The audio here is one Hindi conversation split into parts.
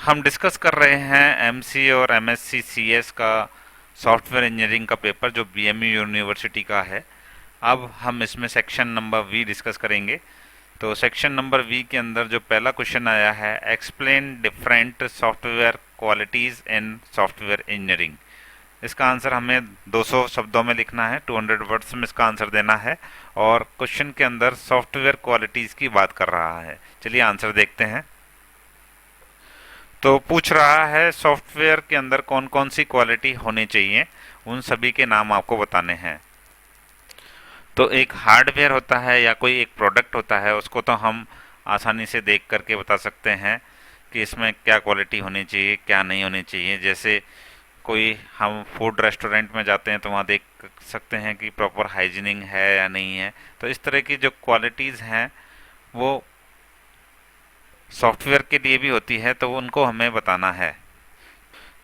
हम डिस्कस कर रहे हैं एमसी और एमएससी सीएस का सॉफ्टवेयर इंजीनियरिंग का पेपर जो बीएमयू यूनिवर्सिटी का है। अब हम इसमें सेक्शन नंबर वी डिस्कस करेंगे। तो सेक्शन नंबर वी के अंदर जो पहला क्वेश्चन आया है, explain different software qualities in software engineering. इसका आंसर हमें 200 शब्दों में लिखना है, 200 वर्ड्स में इसका आंसर देना है। और क्वेश्चन के अंदर सॉफ्टवेयर क्वालिटीज की बात कर रहा है। चलिए आंसर देखते हैं। तो पूछ रहा है सॉफ्टवेयर के अंदर कौन कौन सी क्वालिटी होनी चाहिए, उन सभी के नाम आपको बताने हैं। तो एक हार्डवेयर होता है या कोई एक प्रोडक्ट होता है, उसको तो हम आसानी से देख करके बता सकते हैं कि इसमें क्या क्वालिटी होनी चाहिए क्या नहीं होनी चाहिए। जैसे कोई हम फूड रेस्टोरेंट में जाते हैं तो वहाँ देख सकते हैं कि प्रॉपर हाइजीनिंग है या नहीं है। तो इस तरह की जो क्वालिटीज़ हैं वो सॉफ्टवेयर के लिए भी होती है, तो उनको हमें बताना है।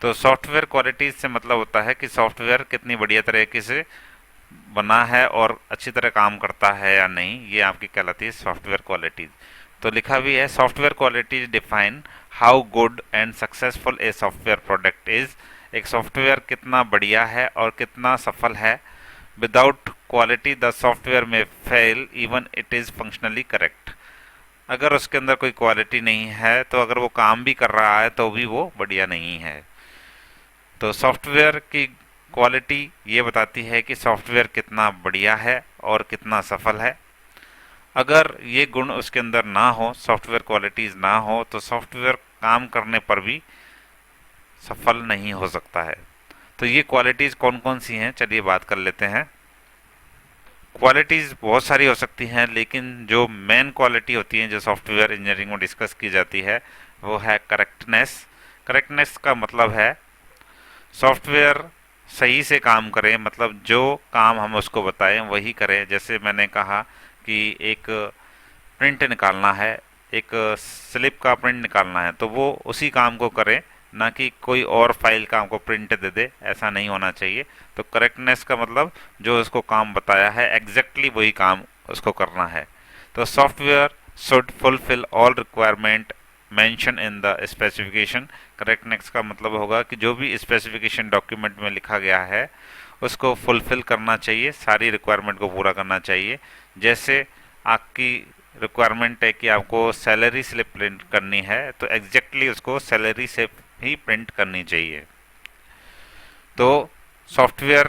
तो सॉफ्टवेयर क्वालिटीज से मतलब होता है कि सॉफ्टवेयर कितनी बढ़िया तरीके से बना है और अच्छी तरह काम करता है या नहीं, ये आपकी कहलाती है सॉफ्टवेयर क्वालिटीज। तो लिखा भी है software qualities define how good and successful a software product is. एक सॉफ्टवेयर कितना बढ़िया है और कितना सफल है। विदाउट क्वालिटी द सॉफ्टवेयर में fail even it is functionally correct. अगर उसके अंदर कोई क्वालिटी नहीं है तो अगर वो काम भी कर रहा है तो भी वो बढ़िया नहीं है। तो सॉफ्टवेयर की क्वालिटी ये बताती है कि सॉफ्टवेयर कितना बढ़िया है और कितना सफल है। अगर ये गुण उसके अंदर ना हो, सॉफ्टवेयर क्वालिटीज ना हो, तो सॉफ्टवेयर काम करने पर भी सफल नहीं हो सकता है। तो ये क्वालिटीज कौन कौन सी हैं, चलिए बात कर लेते हैं। क्वालिटीज बहुत सारी हो सकती हैं, लेकिन जो मेन क्वालिटी होती है जो सॉफ्टवेयर इंजीनियरिंग में डिस्कस की जाती है वो है करेक्टनेस। करेक्टनेस का मतलब है सॉफ्टवेयर सही से काम करे, मतलब जो काम हम उसको बताएं वही करे। जैसे मैंने कहा कि एक प्रिंट निकालना है, एक स्लिप का प्रिंट निकालना है, तो वो उसी काम को करे, ना कि कोई और फाइल का हमको प्रिंट दे दे, ऐसा नहीं होना चाहिए। तो करेक्टनेस का मतलब जो उसको काम बताया है एग्जैक्टली वही काम उसको करना है। तो software should fulfil all requirement mention in the specification. Correctness का मतलब होगा कि जो भी स्पेसिफिकेशन डॉक्यूमेंट में लिखा गया है उसको फुलफिल करना चाहिए, सारी रिक्वायरमेंट को पूरा करना चाहिए। जैसे आपकी रिक्वायरमेंट है कि आपको सैलरी स्लिप प्रिंट करनी है, तो एग्जैक्टली उसको सैलरी से ही प्रिंट करनी चाहिए। तो सॉफ्टवेयर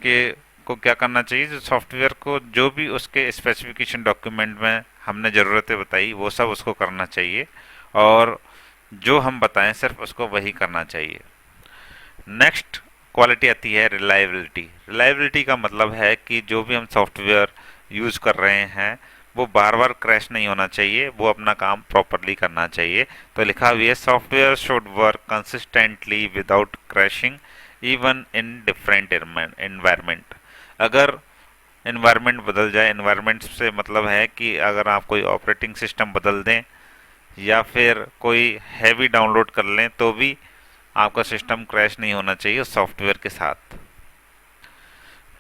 के को क्या करना चाहिए, जो सॉफ्टवेयर को जो भी उसके स्पेसिफिकेशन डॉक्यूमेंट में हमने ज़रूरतें बताई वो सब उसको करना चाहिए, और जो हम बताएं सिर्फ उसको वही करना चाहिए। नेक्स्ट क्वालिटी आती है रिलायबिलिटी। रिलायबिलिटी का मतलब है कि जो भी हम सॉफ्टवेयर यूज़ कर रहे हैं वो बार बार क्रैश नहीं होना चाहिए, वो अपना काम प्रॉपरली करना चाहिए। तो लिखा हुआ है software should work consistently without crashing even in different environment. अगर एनवायरनमेंट बदल जाए, एनवायरनमेंट से मतलब है कि अगर आप कोई ऑपरेटिंग सिस्टम बदल दें या फिर कोई हैवी डाउनलोड कर लें, तो भी आपका सिस्टम क्रैश नहीं होना चाहिए उस सॉफ्टवेयर के साथ।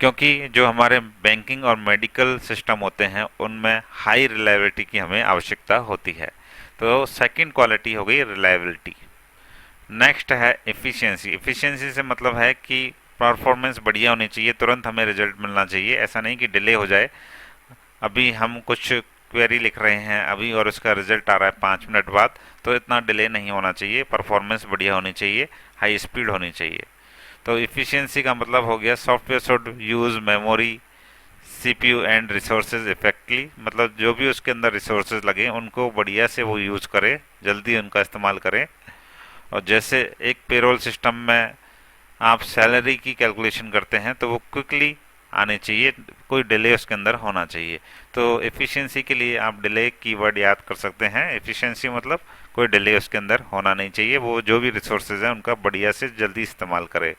क्योंकि जो हमारे बैंकिंग और मेडिकल सिस्टम होते हैं उनमें हाई रिलायबिलिटी की हमें आवश्यकता होती है। तो सेकंड क्वालिटी हो गई रिलायबिलिटी। नेक्स्ट है एफिशिएंसी। एफिशिएंसी से मतलब है कि परफॉर्मेंस बढ़िया होनी चाहिए, तुरंत हमें रिजल्ट मिलना चाहिए, ऐसा नहीं कि डिले हो जाए। अभी हम कुछ क्वेरी लिख रहे हैं अभी और उसका रिजल्ट आ रहा है 5 मिनट बाद, तो इतना डिले नहीं होना चाहिए, परफॉर्मेंस बढ़िया होनी चाहिए, हाई स्पीड होनी चाहिए। तो इफ़िशियंसी का मतलब हो गया software should use memory CPU and resources effectively. मतलब जो भी उसके अंदर रिसोर्सेज लगे उनको बढ़िया से वो यूज़ करे, जल्दी उनका इस्तेमाल करें। और जैसे एक पेरोल सिस्टम में आप सैलरी की कैलकुलेशन करते हैं तो वो क्विकली आने चाहिए, कोई डिले उसके अंदर होना चाहिए। तो एफिशिएंसी के लिए आप डिले कीवर्ड याद कर सकते हैं। एफिशिएंसी मतलब कोई डिले उसके अंदर होना नहीं चाहिए, वो जो भी रिसोर्सेज हैं उनका बढ़िया से जल्दी इस्तेमाल करे।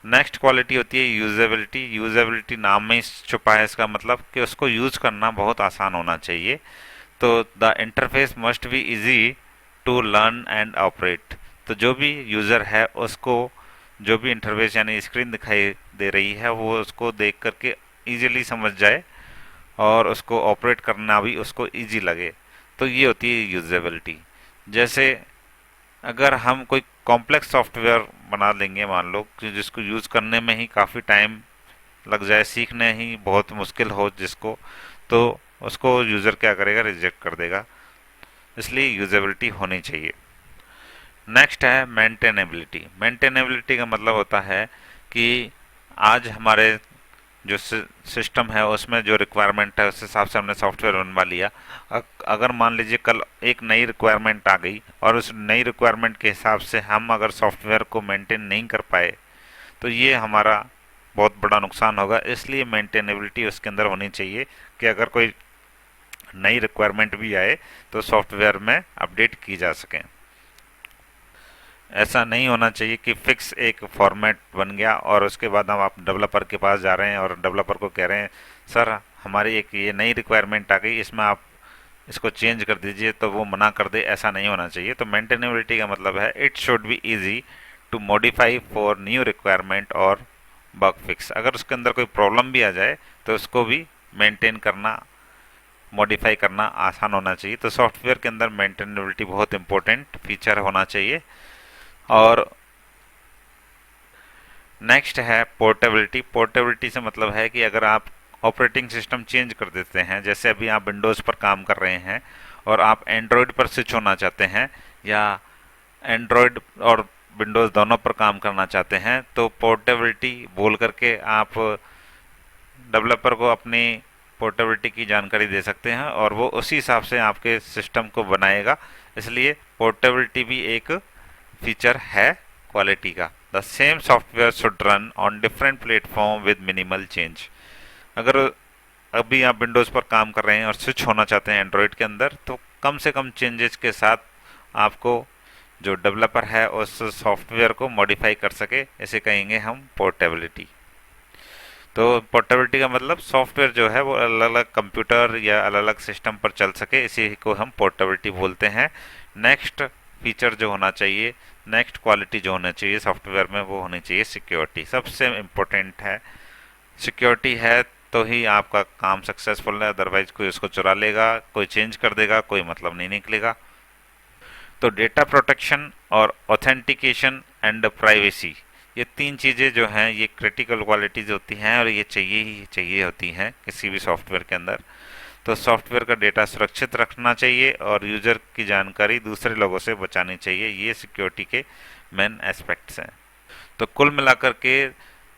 नेक्स्ट क्वालिटी होती है यूजेबिलिटी। यूजेबिलिटी नाम में ही छुपा है, इसका मतलब कि उसको यूज करना बहुत आसान होना चाहिए। तो the interface must be easy to learn and operate. तो जो भी यूज़र है उसको जो भी इंटरफेस यानी स्क्रीन दिखाई दे रही है वो उसको देख करके इजीली समझ जाए और उसको ऑपरेट करना भी उसको इजी लगे। तो ये होती है यूजेबिलिटी। जैसे अगर हम कोई कॉम्प्लेक्स सॉफ्टवेयर बना लेंगे, मान लो कि जिसको यूज़ करने में ही काफ़ी टाइम लग जाए, सीखने ही बहुत मुश्किल हो जिसको, तो उसको यूज़र क्या करेगा, रिजेक्ट कर देगा। इसलिए यूजेबिलिटी होनी चाहिए। नेक्स्ट है मेंटेनेबिलिटी। मेंटेनेबिलिटी का मतलब होता है कि आज हमारे जो सिस्टम है उसमें जो रिक्वायरमेंट है उस हिसाब से हमने सॉफ्टवेयर बनवा लिया। अगर मान लीजिए कल एक नई रिक्वायरमेंट आ गई और उस नई रिक्वायरमेंट के हिसाब से हम अगर सॉफ्टवेयर को मेंटेन नहीं कर पाए तो ये हमारा बहुत बड़ा नुकसान होगा। इसलिए मेंटेनेबिलिटी उसके अंदर होनी चाहिए कि अगर कोई नई रिक्वायरमेंट भी आए तो सॉफ्टवेयर में अपडेट की जा सके। ऐसा नहीं होना चाहिए कि फिक्स एक फॉर्मेट बन गया और उसके बाद हम आप डेवलपर के पास जा रहे हैं और डेवलपर को कह रहे हैं सर हमारी एक ये नई रिक्वायरमेंट आ गई, इसमें आप इसको चेंज कर दीजिए, तो वो मना कर दे। ऐसा नहीं होना चाहिए। तो मेंटेनेबिलिटी का मतलब है it should be easy to modify for new requirement और बग फिक्स। अगर उसके अंदर कोई प्रॉब्लम भी आ जाए तो उसको भी मेंटेन करना, मॉडिफाई करना आसान होना चाहिए। तो सॉफ्टवेयर के अंदर मेंटेनेबिलिटी बहुत इंपॉर्टेंट फीचर होना चाहिए। और नेक्स्ट है पोर्टेबिलिटी। पोर्टेबिलिटी से मतलब है कि अगर आप ऑपरेटिंग सिस्टम चेंज कर देते हैं, जैसे अभी आप विंडोज़ पर काम कर रहे हैं और आप एंड्रॉयड पर स्विच होना चाहते हैं, या एंड्रॉयड और विंडोज़ दोनों पर काम करना चाहते हैं, तो पोर्टेबिलिटी बोल करके आप डेवलपर को अपनी पोर्टेबिलिटी की जानकारी दे सकते हैं और वो उसी हिसाब से आपके सिस्टम को बनाएगा। इसलिए पोर्टेबिलिटी भी एक फीचर है क्वालिटी का। The same software should run on different platform with minimal change. अगर अभी आप विंडोज़ पर काम कर रहे हैं और स्विच होना चाहते हैं एंड्रॉयड के अंदर, तो कम से कम चेंजेस के साथ आपको जो डेवलपर है उस सॉफ्टवेयर को मॉडिफाई कर सके, इसे कहेंगे हम पोर्टेबिलिटी। तो पोर्टेबिलिटी का मतलब सॉफ्टवेयर जो है वो अलग अलग कंप्यूटर या अलग अलग सिस्टम पर चल सके, इसी को हम पोर्टेबिलिटी बोलते हैं। नेक्स्ट फीचर जो होना चाहिए, नेक्स्ट क्वालिटी जो होना चाहिए सॉफ्टवेयर में, वो होनी चाहिए सिक्योरिटी। सबसे इम्पोर्टेंट है सिक्योरिटी है तो ही आपका काम सक्सेसफुल है, अदरवाइज कोई उसको चुरा लेगा, कोई चेंज कर देगा, कोई मतलब नहीं निकलेगा। तो डेटा प्रोटेक्शन और ऑथेंटिकेशन एंड प्राइवेसी, ये तीन चीज़ें जो हैं ये क्रिटिकल क्वालिटीज़ होती हैं और ये चाहिए ही चाहिए होती हैं किसी भी सॉफ्टवेयर के अंदर। तो सॉफ्टवेयर का डेटा सुरक्षित रखना चाहिए और यूज़र की जानकारी दूसरे लोगों से बचानी चाहिए। ये सिक्योरिटी के मेन एस्पेक्ट्स हैं। तो कुल मिलाकर के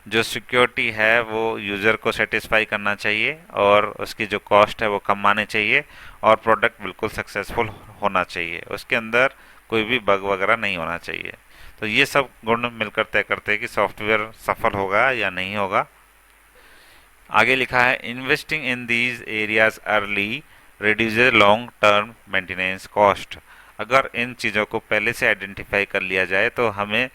जो सिक्योरिटी है वो यूज़र को सेटिस्फाई करना चाहिए और उसकी जो कॉस्ट है वो कम आनी चाहिए और प्रोडक्ट बिल्कुल सक्सेसफुल होना चाहिए, उसके अंदर कोई भी बग वगैरह नहीं होना चाहिए। तो ये सब गुण मिलकर तय करते हैं कि सॉफ्टवेयर सफल होगा या नहीं होगा। आगे लिखा है investing in these areas early reduces long term maintenance cost. अगर इन चीज़ों को पहले से आइडेंटिफाई कर लिया जाए तो हमें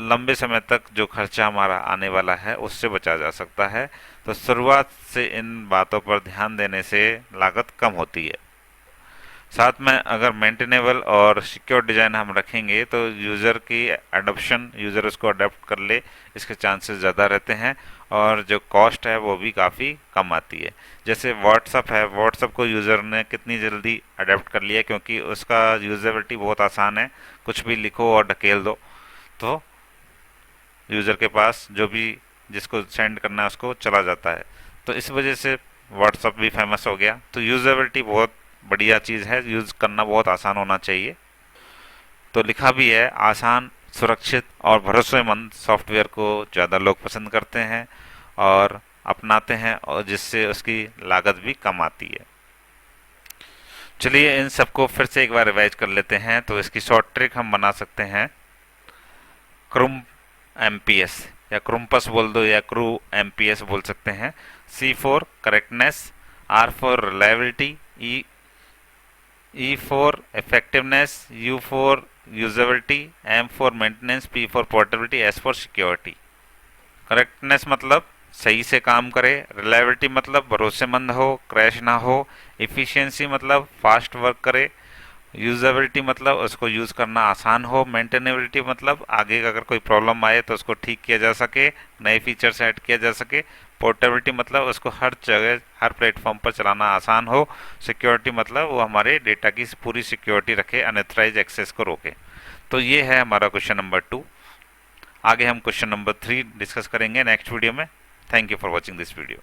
लंबे समय तक जो खर्चा हमारा आने वाला है उससे बचा जा सकता है। तो शुरुआत से इन बातों पर ध्यान देने से लागत कम होती है। साथ में अगर मेंटेनेबल और सिक्योर डिज़ाइन हम रखेंगे तो यूज़र की अडॉप्शन, यूज़र उसको अडॉप्ट कर ले, इसके चांसेस ज़्यादा रहते हैं और जो कॉस्ट है वो भी काफ़ी कम आती है। जैसे व्हाट्सअप है, व्हाट्सअप को यूज़र ने कितनी जल्दी अडॉप्ट कर लिया क्योंकि उसका यूजेबिलिटी बहुत आसान है, कुछ भी लिखो और ढकेल दो तो यूज़र के पास जो भी जिसको सेंड करना है उसको चला जाता है। तो इस वजह से व्हाट्सअप भी फेमस हो गया। तो यूजेबिलिटी बहुत बढ़िया चीज़ है, यूज़ करना बहुत आसान होना चाहिए। तो लिखा भी है आसान, सुरक्षित और भरोसेमंद सॉफ्टवेयर को ज़्यादा लोग पसंद करते हैं और अपनाते हैं और जिससे उसकी लागत भी कम आती है। चलिए इन सबको फिर से एक बार रिवाइज कर लेते हैं। तो इसकी शॉर्ट ट्रिक हम बना सकते हैं क्रूम MPS या क्रूम्पस बोल दो या क्रू MPS बोल सकते हैं। C for correctness, R for reliability, E for effectiveness, U for usability, M for maintenance, P for portability, S for security। Correctness मतलब सही से काम करे, रिलायबिलिटी मतलब भरोसेमंद हो, क्रैश ना हो, इफ़िशियंसी मतलब फास्ट वर्क करे, यूजेबिलिटी मतलब उसको यूज़ करना आसान हो, मेंटेनेबिलिटी मतलब आगे अगर कोई प्रॉब्लम आए तो उसको ठीक किया जा सके, नए फीचर्स ऐड किया जा सके, पोर्टेबिलिटी मतलब उसको हर जगह हर प्लेटफॉर्म पर चलाना आसान हो। सिक्योरिटी मतलब वो हमारे डेटा की पूरी सिक्योरिटी रखे, अनऑथराइज एक्सेस को रोके। तो ये है हमारा क्वेश्चन नंबर 2। आगे हम क्वेश्चन नंबर 3 डिस्कस करेंगे नेक्स्ट वीडियो में। Thank you for watching this video.